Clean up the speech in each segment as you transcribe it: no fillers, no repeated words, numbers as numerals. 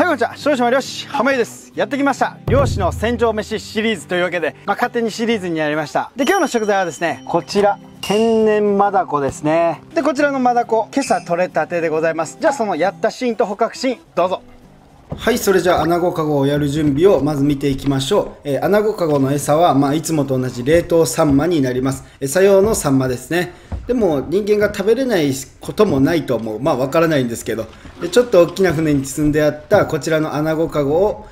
こんにちは、小島漁師濱家です。やってきました漁師の船上飯シリーズというわけで、勝手にシリーズになりました。で、今日の食材はですね、こちら天然マダコですね。で、こちらのマダコ今朝取れたてでございます。じゃあそのやったシーンと捕獲シーンどうぞ。はい、それじゃあアナゴカゴをやる準備をまず見ていきましょう。アナゴカゴの餌は、いつもと同じ冷凍サンマになります。餌用のサンマですね。でも人間が食べれないこともないと思う。わからないんですけど。で、ちょっと大きな船に積んであったこちらのアナゴカゴを、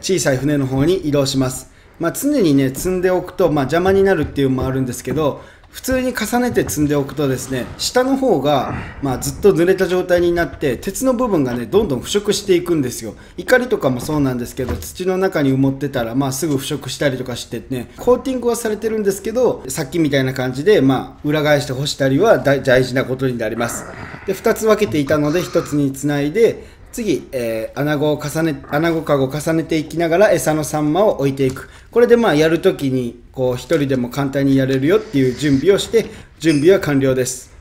小さい船の方に移動します。常にね、積んでおくと、邪魔になるっていうのもあるんですけど、普通に重ねて積んでおくとですね、下の方が、ずっと濡れた状態になって鉄の部分がねどんどん腐食していくんですよ。怒りとかもそうなんですけど、土の中に埋もってたら、すぐ腐食したりとかしてね、コーティングはされてるんですけど、さっきみたいな感じで、裏返して干したりは大事なことになります。で、2つ分けていたので1つにつないで、次、アナゴカゴを重ねていきながら餌のサンマを置いていく。これでやるときにこう一人でも簡単にやれるよっていう準備をして、準備は完了です。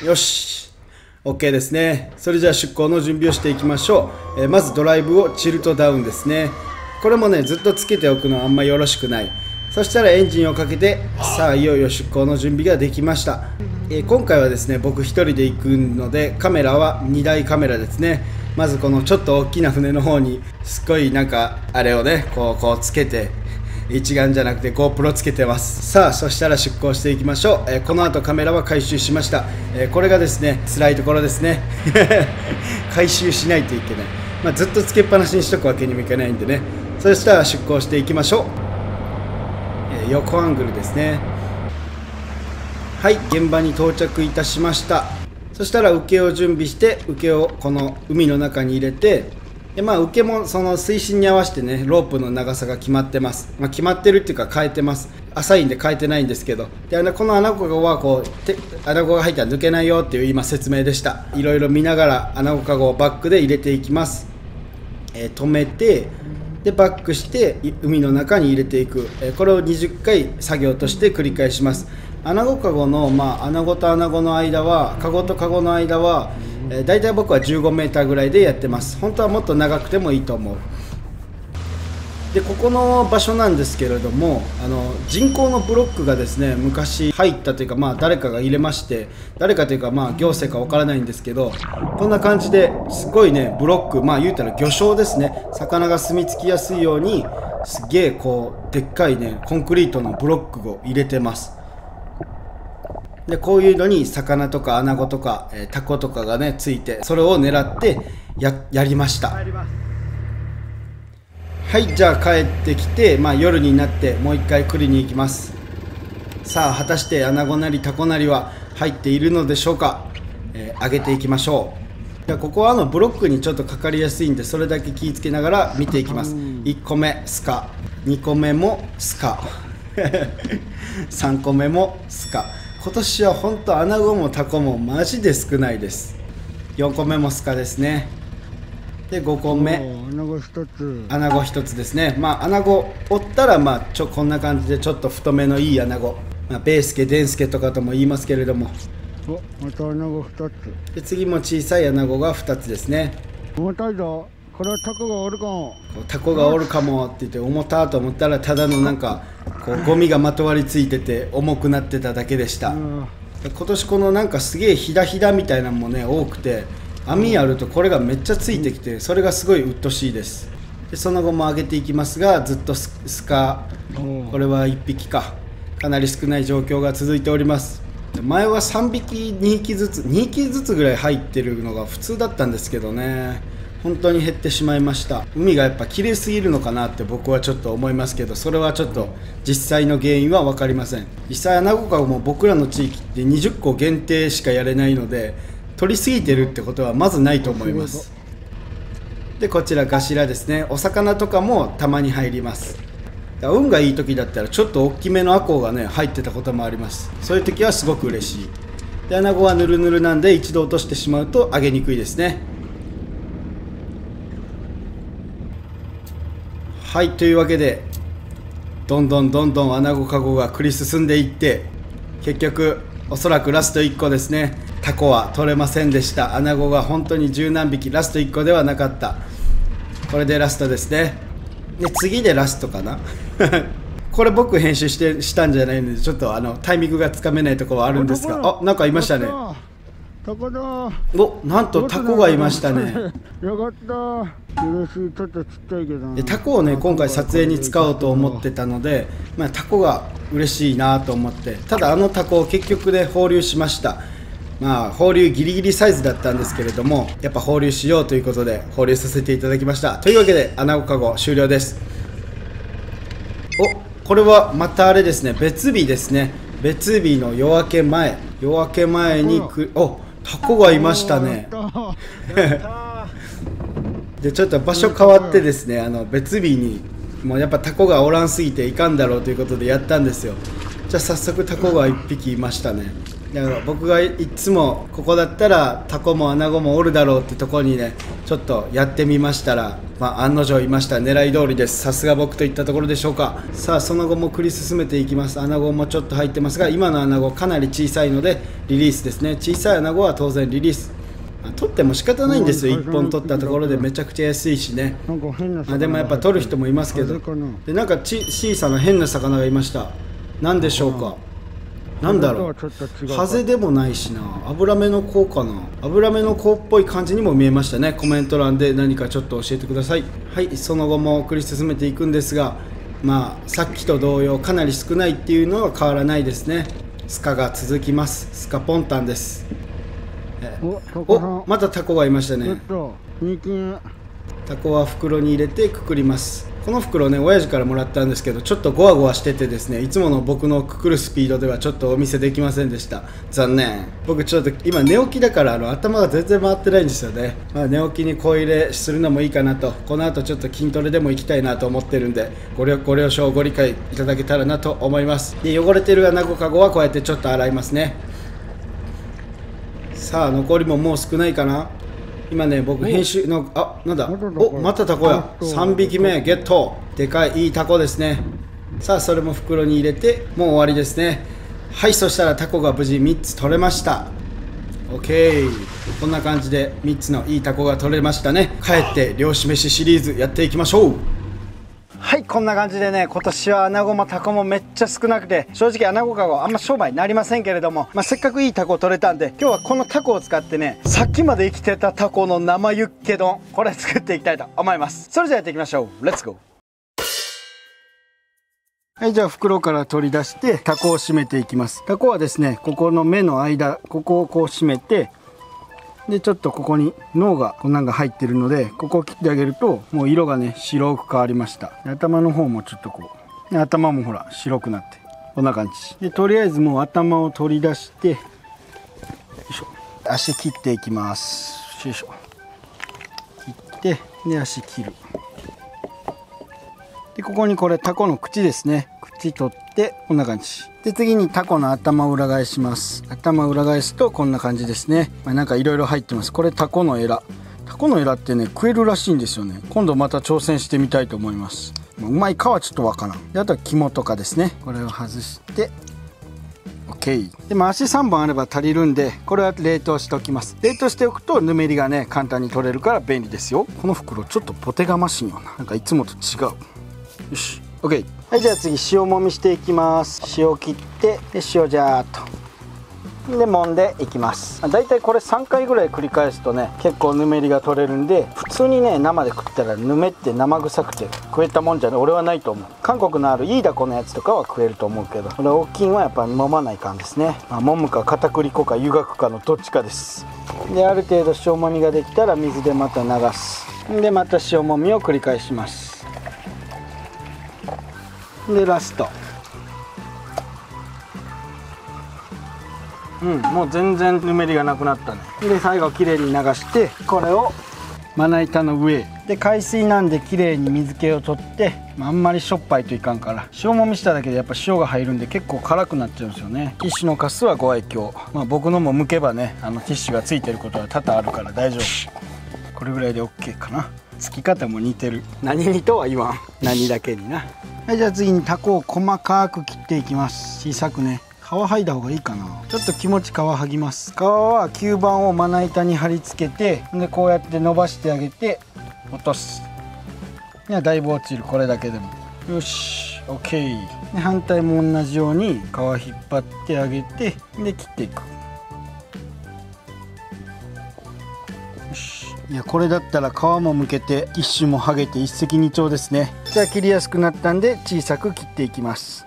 よし OK ですね。それじゃあ出港の準備をしていきましょう。まずドライブをチルトダウンですね。これもねずっとつけておくのはあんまよろしくない。そしたらエンジンをかけて、さあいよいよ出港の準備ができました。今回はですね、僕一人で行くのでカメラは2台カメラですね。まずこのちょっと大きな船の方にすっごいあれをねこうつけて、一眼じゃなくて GoPro つけてます。さあそしたら出港していきましょう。この後カメラは回収しました。これがですね辛いところですね回収しないといけない。ずっとつけっぱなしにしとくわけにもいかないんでね。そしたら出港していきましょう。横アングルですね。はい、現場に到着いたしました。そしたら受けを準備して、受けをこの海の中に入れて、で受けもその水深に合わせてねロープの長さが決まってます。決まってるっていうか変えてます。浅いんで変えてないんですけど、でこのアナゴはアナゴが入ったら抜けないよっていう今説明でした。いろいろ見ながらアナゴカゴをバックで入れていきます。止めて、でバックして海の中に入れていく。これを20回作業として繰り返します。アナゴカゴの、アナゴとアナゴの間は、カゴとカゴの間は、だいたい僕は15メーターぐらいでやってます。本当はもっと長くてもいいと思う。で、ここの場所なんですけれども、人工のブロックがですね昔入ったというか、誰かが入れまして、誰かというか行政かわからないんですけど、こんな感じですごいねブロック、言うたら魚礁ですね。魚が住み着きやすいようにすげえでっかいねコンクリートのブロックを入れてます。でこういうのに魚とかアナゴとか、タコとかがねついて、それを狙ってやりました。はい、じゃあ帰ってきて、夜になってもう一回繰りに行きます。さあ果たしてアナゴなりタコなりは入っているのでしょうか。上げていきましょう。じゃあここはブロックにちょっとかかりやすいんで、それだけ気をつけながら見ていきます。1個目スカ、2個目もスカ3個目もスカ。今年は本当アナゴもタコもマジで少ないです。4個目もスカですね。で5個目アナゴ1つですね。アナゴおったらこんな感じでちょっと太めのいいアナゴ、ベースケデンスケとかとも言いますけれども、またアナゴ2つで次も小さいアナゴが2つですね。重たいぞ。これはタコがおるかも。タコがおるかもって言って重たと思ったら、ただのゴミがまとわりついてて重くなってただけでした。今年このすげえヒダヒダみたいなのもね多くて、網やるとこれがめっちゃついてきて、それがすごい鬱陶しいです。でその後も上げていきますが、ずっとスカ、これは1匹かなり少ない状況が続いております。前は3匹2匹ずつぐらい入ってるのが普通だったんですけどね、本当に減ってしまいました。海がやっぱ綺麗すぎるのかなって僕はちょっと思いますけど、それはちょっと実際の原因は分かりません。実際アナゴカゴも僕らの地域って20個限定しかやれないので、取りすぎてるってことはまずないと思います。でこちらガシラですね。お魚とかもたまに入ります。運がいい時だったらちょっと大きめのアコウがね入ってたこともあります。そういう時はすごく嬉しい。でアナゴはヌルヌルなんで、一度落としてしまうと上げにくいですね。はい、というわけでどんどんアナゴカゴが繰り進んでいって、結局おそらくラスト1個ですね。タコは取れませんでした。アナゴが本当に十何匹、ラスト1個ではなかった。これでラストですね。で次でラストかなこれ僕編集したんじゃないので、ちょっとタイミングがつかめないところはあるんですが、あ、なんかいましたね。タコだ。お、なんとタコがいましたね。よかった。嬉しい。ちょっとちっちゃいけどな。でタコをね今回撮影に使おうと思ってたので、タコが嬉しいなと思って、ただタコを結局で放流しました。放流ギリギリサイズだったんですけれども、やっぱ放流しようということで放流させていただきました。というわけでアナゴカゴ終了です。お、これはまたあれですね、別日ですね。別日の夜明け前にお、タコがいましたね。でちょっと場所変わってですね、別日にもうやっぱタコがおらんすぎていかんだろうということでやったんですよ。じゃあ早速タコが1匹いましたね。だから僕がいつもここだったらタコもアナゴもおるだろうってところにねちょっとやってみましたら、案の定いました。狙い通りです。さすが僕といったところでしょうか。さあその後も繰り進めていきます。アナゴもちょっと入ってますが、今のアナゴかなり小さいのでリリースですね。小さいアナゴは当然リリース、取っても仕方ないんですよ。1本取ったところでめちゃくちゃ安いしね。でもやっぱ取る人もいますけど、でなんか小さな変な魚がいました。何でしょうか。なんだろう、ハゼでもないしな、アブラメの子かな。アブラメの子っぽい感じにも見えましたね。コメント欄で何かちょっと教えてください。はい、その後も送り進めていくんですが、さっきと同様かなり少ないっていうのは変わらないですね。スカが続きます。スカポンタンです。お、またタコがいましたね。タコは袋に入れてくくります。この袋ね親父からもらったんですけど、ちょっとゴワゴワしててですね、いつもの僕のくくるスピードではちょっとお見せできませんでした。残念。僕ちょっと今寝起きだから頭が全然回ってないんですよね。寝起きに声入れするのもいいかなと、この後ちょっと筋トレでも行きたいなと思ってるんで、ご了承ご理解いただけたらなと思います。で汚れてるアナゴカゴはこうやってちょっと洗いますね。さあ残りももう少ないかな。今ね僕編集のなんだ、お、またタコや。3匹目ゲット。でかいいいタコですね。さあそれも袋に入れてもう終わりですね。はい、そしたらタコが無事3つ取れました。 OK、 こんな感じで3つのいいタコが取れましたね。帰って漁師飯シリーズやっていきましょう。はい、こんな感じでね、今年はアナゴもタコもめっちゃ少なくて、正直アナゴカゴあんま商売になりませんけれども、せっかくいいタコ取れたんで、今日はこのタコを使ってね、さっきまで生きてたタコの生ユッケ丼、これ作っていきたいと思います。それじゃあやっていきましょう。レッツゴー。はい、じゃあ袋から取り出してタコを締めていきます。タコはですね、ここの目の間、ここをこう締めて、でちょっとここに脳がこんなんが入ってるので、ここを切ってあげるともう色がね白く変わりました。頭の方もちょっとこう、頭もほら白くなってこんな感じで、とりあえずもう頭を取り出して、よいしょ、足切っていきます。よいしょ、切ってで足切る。でここにこれタコの口ですね、口取ってこんな感じで、次にタコの頭を裏返します。頭を裏返すとこんな感じですね。なんかいろいろ入ってます。これタコのエラ。タコのエラってね食えるらしいんですよね。今度また挑戦してみたいと思います。うまいかはちょっとわからん。であとは肝とかですね、これを外して OK で、足3本あれば足りるんで、これは冷凍しておきます。冷凍しておくとぬめりがね簡単に取れるから便利ですよ。この袋ちょっとポテがましいよな、なんかいつもと違う。よし OK。 はい、じゃあ次塩もみしていきます。塩切ってで塩ジャーっとで揉んでいきます。だいたいこれ3回ぐらい繰り返すとね結構ぬめりが取れるんで、普通にね生で食ったらぬめって生臭くて食えたもんじゃね俺はないと思う。韓国のあるイイダコのやつとかは食えると思うけど、これ大きいのはやっぱ揉まないかんですね。揉むか片栗粉か湯がくかのどっちかです。である程度塩もみができたら水でまた流す。でまた塩もみを繰り返します。でラスト、もう全然ぬめりがなくなったね。で最後きれいに流して、これをまな板の上で、海水なんできれいに水気を取って、あんまりしょっぱいといかんから、塩もみしただけでやっぱ塩が入るんで結構辛くなっちゃうんですよね。ティッシュのカスはご愛嬌。僕のも剥けばねティッシュがついてることは多々あるから大丈夫。これぐらいで OK かな。つき方も似てる。何にとは言わん、何だけにな。はい、じゃあ次にタコを細かく切っていきます。小さくね。皮剥いだ方がいいかな。ちょっと気持ち皮剥ぎます。皮は吸盤をまな板に貼り付けて、でこうやって伸ばしてあげて落とす。いやだいぶ落ちる、これだけでも。よし OK。 で反対も同じように皮引っ張ってあげて、で切っていく。よし。いやこれだったら皮もむけてティッシュも剥げて一石二鳥ですね。じゃあ切りやすくなったんで小さく切っていきます。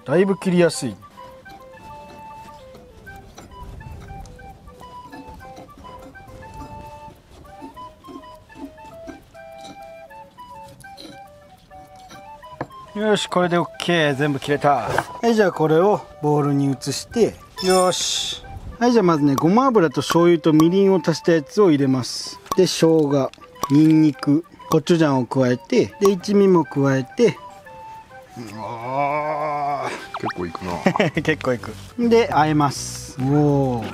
だいぶ切りやすい。よし、これで OK。 全部切れた。はい、じゃあこれをボウルに移して、よし。はい、じゃあまずね、ごま油と醤油とみりんを足したやつを入れます。で生姜、にんにく、コチュジャンを加えて、で一味も加えて、結構いくな結構いく。で和えます。おお、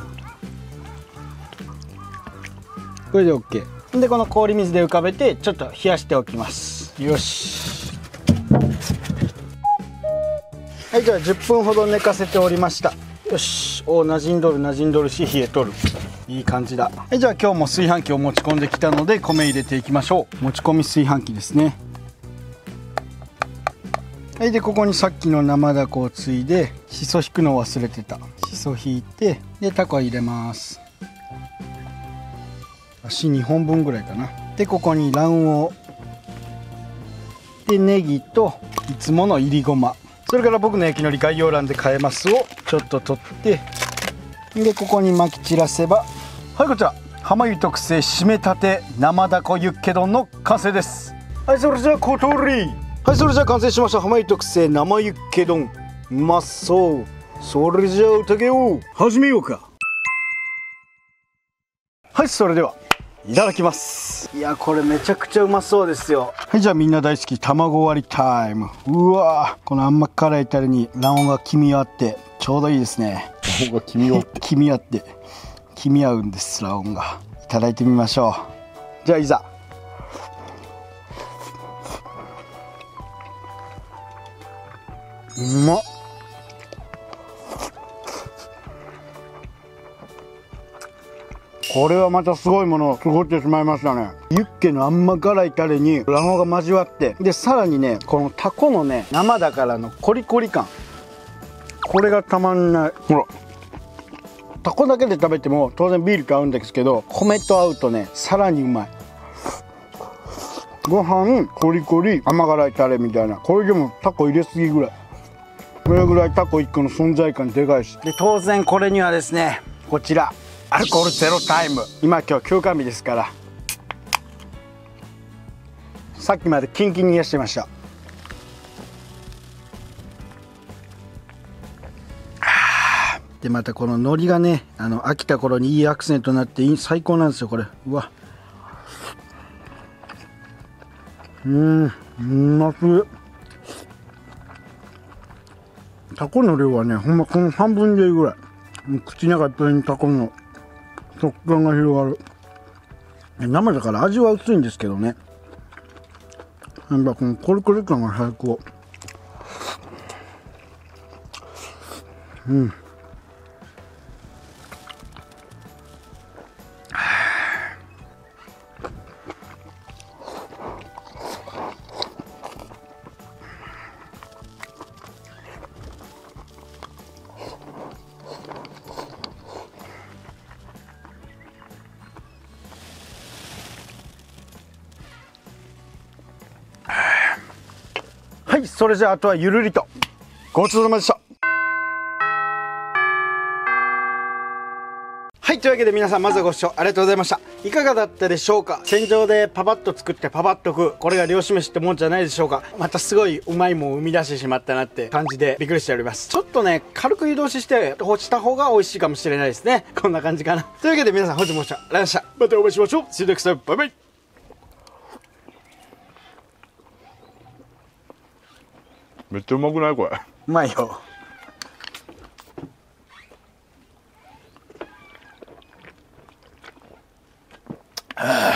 これで OK。 でこの氷水で浮かべてちょっと冷やしておきます。よし。はい、じゃあ10分ほど寝かせておりました。よし。おお、馴染んどる馴染んどるし、冷えとる。いい感じだ。はい、じゃあ今日も炊飯器を持ち込んできたので米入れていきましょう。持ち込み炊飯器ですね。はい、でここにさっきの生ダコをついで、しそ引くの忘れてた。しそ引いて、でタコ入れます。足2本分ぐらいかな。でここに卵黄でネギといつものいりごま、それから僕の焼きのり概要欄で買えますをちょっと取って、でここに巻き散らせば、はい、こちら浜湯特製締めたて生ダコユッケ丼の完成です。はい、それじゃあ小通り。はい、それじゃあ完成しました。浜湯特製生ユッケ丼、うまそう。それじゃあ宴を始めようか。はい、それではいただきます。いやこれめちゃくちゃうまそうですよ。はい、じゃあみんな大好き卵割りタイム。うわー、この甘辛いタレに卵黄が黄身合ってちょうどいいですね。卵黄が黄身合って黄身合って黄身合うんです、卵黄が。いただいてみましょう。じゃあいざ。うまっ。これはまたすごいものを作ってしまいましたね。ユッケの甘辛いタレに卵黄が交わって、でさらにね、このタコのね、生だからのコリコリ感、これがたまんない。ほら、タコだけで食べても当然ビールと合うんですけど、米と合うとねさらにうまい。ご飯コリコリ甘辛いタレみたいな。これでもタコ入れすぎぐらい。これぐらいタコ1個の存在感でかいし。で当然これにはですね、こちらアルコールゼロタイム。今日休館日ですから、さっきまでキンキンに冷やしてました。でまたこの海苔がね、飽きた頃にいいアクセントになって最高なんですよこれ。うわ、うますぎ。タコの量はね、ほんまこの半分でいいぐらい。口の中いっぱいにタコの食感が広がる。生だから味は薄いんですけどね、やっぱこのコリコリ感が最高。はい、それじゃああとはゆるりと。ごちそうさまでした。はい、というわけで皆さんまずはご視聴ありがとうございました。いかがだったでしょうか。戦場でパパッと作ってパパッと食う、これが漁師飯ってもんじゃないでしょうか。またすごいうまいもんを生み出してしまったなって感じでびっくりしております。ちょっとね軽く湯通しして干した方が美味しいかもしれないですね。こんな感じかな。というわけで皆さん本日もご視聴ありがとうございました。またお会いしましょう。See you next time. バイバイ。めっちゃうまくないこれ。うまいよ。ああ。